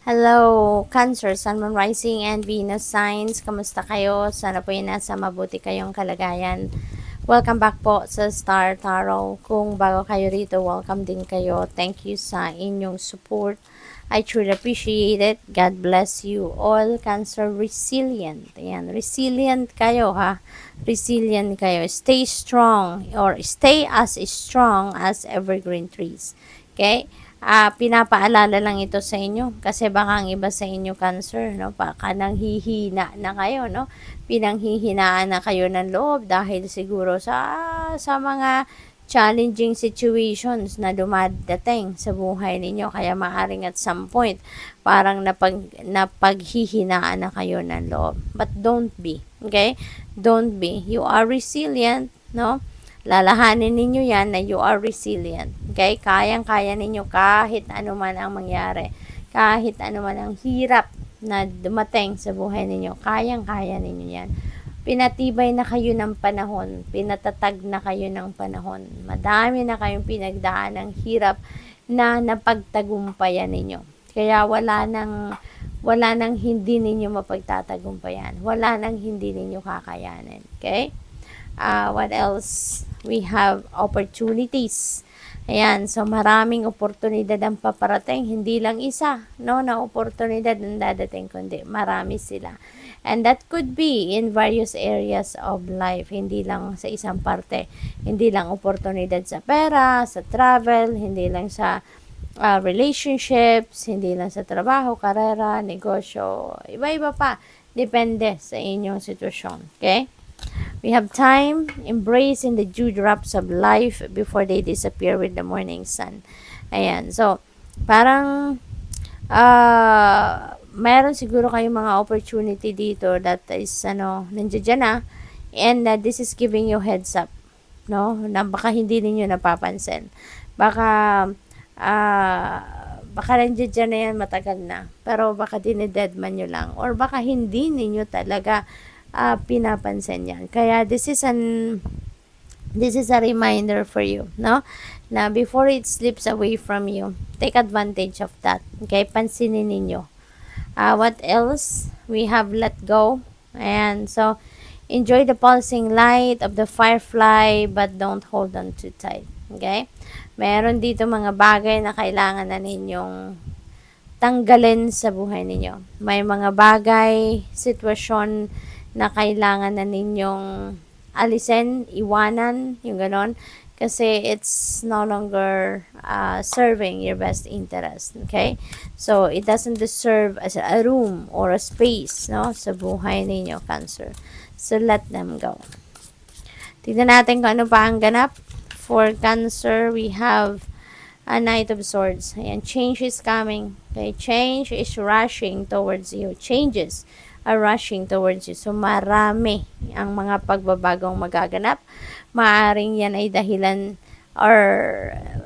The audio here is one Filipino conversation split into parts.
Hello, Cancer, Sun, Moon, Rising, and Venus signs. Kamusta kayo? Sana po ay nasa mabuti kayong kalagayan. Welcome back po sa Star Tarot. Kung bago kayo rito, welcome din kayo. Thank you sa inyong support. I truly appreciate it. God bless you all. Cancer, resilient. Ayan, resilient kayo ha. Resilient kayo. Stay strong or stay as strong as evergreen trees. Okay? Pinapaalala lang ito sa inyo kasi baka ang iba sa inyo cancer, no? Baka nanghihina na kayo, no? Pinanghihinaan na kayo ng loob dahil siguro sa mga challenging situations na dumadating sa buhay ninyo. Kaya maaring at some point, parang napaghihinaan na kayo ng loob. But don't be, okay? Don't be. You are resilient, no? Lalahanin ninyo yan na you are resilient. Okay? Kayang-kaya ninyo kahit ano man ang mangyari. Kahit ano man ang hirap na dumating sa buhay ninyo. Kayang-kaya ninyo yan. Pinatibay na kayo ng panahon. Pinatatag na kayo ng panahon. Madami na kayong pinagdaan ng hirap na napagtagumpayan ninyo. Kaya wala nang hindi ninyo mapagtatagumpayan. Wala nang hindi ninyo kakayanin. Okay? What else? We have opportunities. Ayan, so maraming oportunidad ang paparating, hindi lang isa, no, na oportunidad ang dadating, kundi marami sila. And that could be in various areas of life, hindi lang sa isang parte. Hindi lang oportunidad sa pera, sa travel, hindi lang sa relationships, hindi lang sa trabaho, karera, negosyo, iba-iba pa. Depende sa inyong sitwasyon, okay? We have time, embrace in the dewdrops of life before they disappear with the morning sun. Ayan. So, parang meron siguro kayong mga opportunity dito that is, nandiyan na. And this is giving you heads up, no? Na baka hindi ninyo napapansin. Baka, baka nandiyan na yan matagal na. Pero baka dinededman nyo lang. Or baka hindi ninyo talaga pinapansin yan. Kaya this is a reminder for you, no? Na before it slips away from you, take advantage of that. Okay? Pansinin ninyo. What else? We have let go. And so, enjoy the pulsing light of the firefly but don't hold on too tight. Okay? Meron dito mga bagay na kailangan na ninyong tanggalin sa buhay ninyo. May mga bagay, sitwasyon na kailangan na ninyong alisin, iwanan, yung ganon. Kasi it's no longer serving your best interest. Okay? So, it doesn't deserve as a room or a space, no, sa buhay ninyo, Cancer. So, let them go. Tignan natin kung ano pa ang ganap. For Cancer, we have a Knight of Swords. Ayan, change is coming. Okay? Change is rushing towards you. Changes are rushing towards you. So, marami ang mga pagbabagong magaganap. Maaring yan ay dahilan or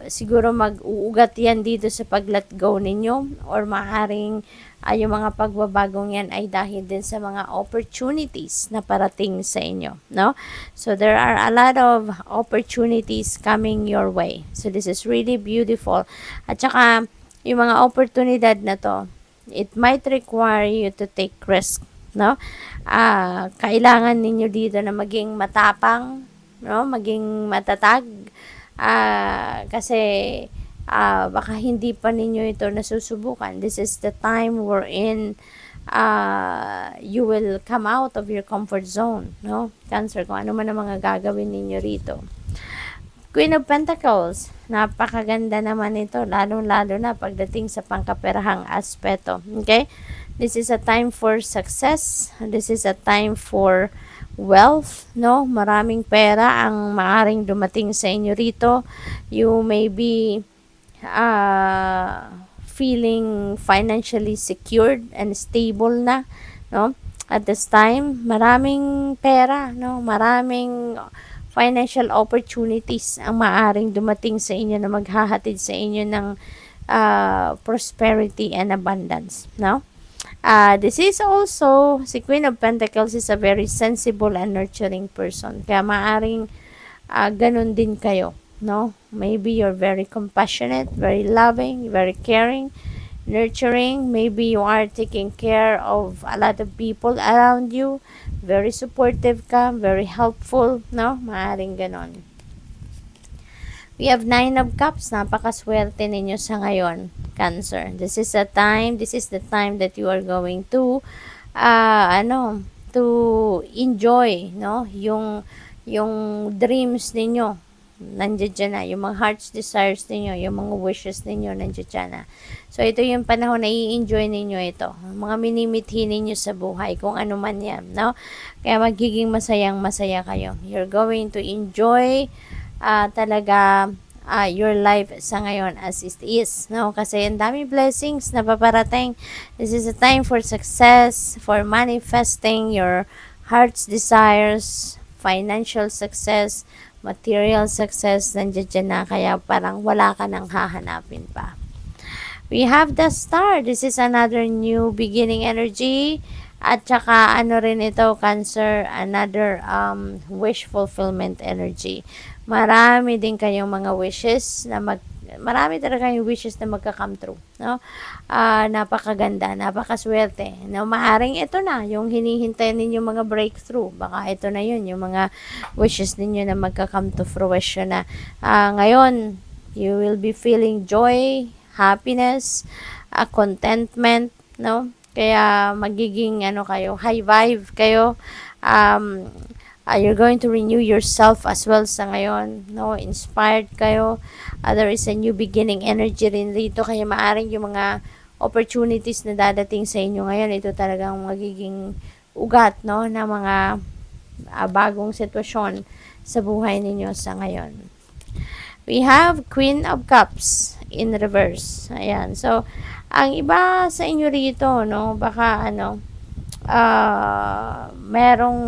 siguro mag-uugat yan dito sa pag-let go ninyo or maaring yung mga pagbabagong yan ay dahil din sa mga opportunities na parating sa inyo, no? So, there are a lot of opportunities coming your way. So, this is really beautiful. At saka, yung mga oportunidad na to, it might require you to take risk, no? Kailangan ninyo dito na maging matapang, no? Maging matatag, kasi baka hindi pa ninyo ito nasusubukan. This is the time wherein you will come out of your comfort zone, no? Cancer, kung ano man ang mga gagawin ninyo rito. Queen of Pentacles, napakaganda naman ito, lalo-lalo na pagdating sa pangkaperahang aspeto. Okay? This is a time for success. This is a time for wealth, no? Maraming pera ang maaring dumating sa inyo rito. You may be feeling financially secured and stable na, no? At this time, maraming pera, no? Maraming financial opportunities ang maaring dumating sa inyo na maghahatid sa inyo ng prosperity and abundance, no? This is also, si Queen of Pentacles is a very sensible and nurturing person. Kaya maaring ganun din kayo, no? Maybe you're very compassionate, very loving, very caring, nurturing. Maybe you are taking care of a lot of people around you. Very supportive ka, very helpful, no? Maaring ganon. We have 9 of Cups. Napakaswerte ninyo sa ngayon, Cancer. This is the time that you are going to, to enjoy, no? Yung dreams ninyo, nandiyan dyan na. Yung mga heart's desires ninyo, yung mga wishes ninyo, nandiyan dyan na. So, ito yung panahon na i-enjoy ninyo ito. Mga minimithi ninyo sa buhay, kung ano man yan, no? Kaya magiging masayang-masaya kayo. You're going to enjoy talaga your life sa ngayon as it is, no? Kasi ang dami blessings na paparating. This is a time for success, for manifesting your heart's desires, financial success, material success, nandiyan na, kaya parang wala ka nang hahanapin pa. We have the Star. This is another new beginning energy. At saka ano rin ito, Cancer, another wish fulfillment energy. Marami din kayong mga wishes na marami talaga yung wishes na magka-come true, no? Napakaganda, napakaswerte. No, maaring ito na yung hinihintay ninyo mga breakthrough. Baka ito na yun, yung mga wishes ninyo na magka-come to fruition na. Ngayon, you will be feeling joy, happiness, contentment, no? Kaya magiging kayo, high vibe kayo. You're going to renew yourself as well sa ngayon, no? Inspired kayo. There is a new beginning energy rin dito, kaya maaring yung mga opportunities na dadating sa inyo ngayon, ito talagang magiging ugat, no, na mga bagong sitwasyon sa buhay ninyo sa ngayon. We have Queen of Cups in reverse. Ayan. So, ang iba sa inyo rito, no, baka merong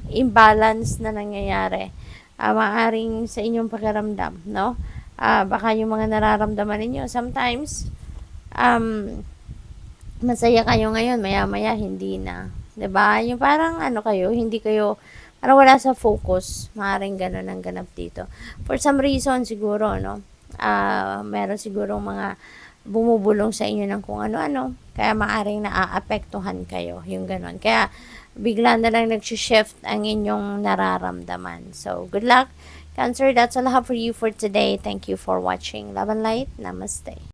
imbalance na nangyayari. Maaring sa inyong pakiramdam, no? Baka yung mga nararamdaman ninyo, sometimes, masaya kayo ngayon, maya-maya hindi na. 'Di ba? Yung parang hindi kayo, parang wala sa focus. Maaring ganun ang ganap dito. For some reason siguro, no? Meron siguro mga bumubulong sa inyo ng kung ano-ano, kaya maaring naaapektuhan kayo, yung ganon. Kaya bigla na lang nag-shift ang inyong nararamdaman. So, good luck, Cancer. That's all I have for you for today. Thank you for watching. Love and light. Namaste.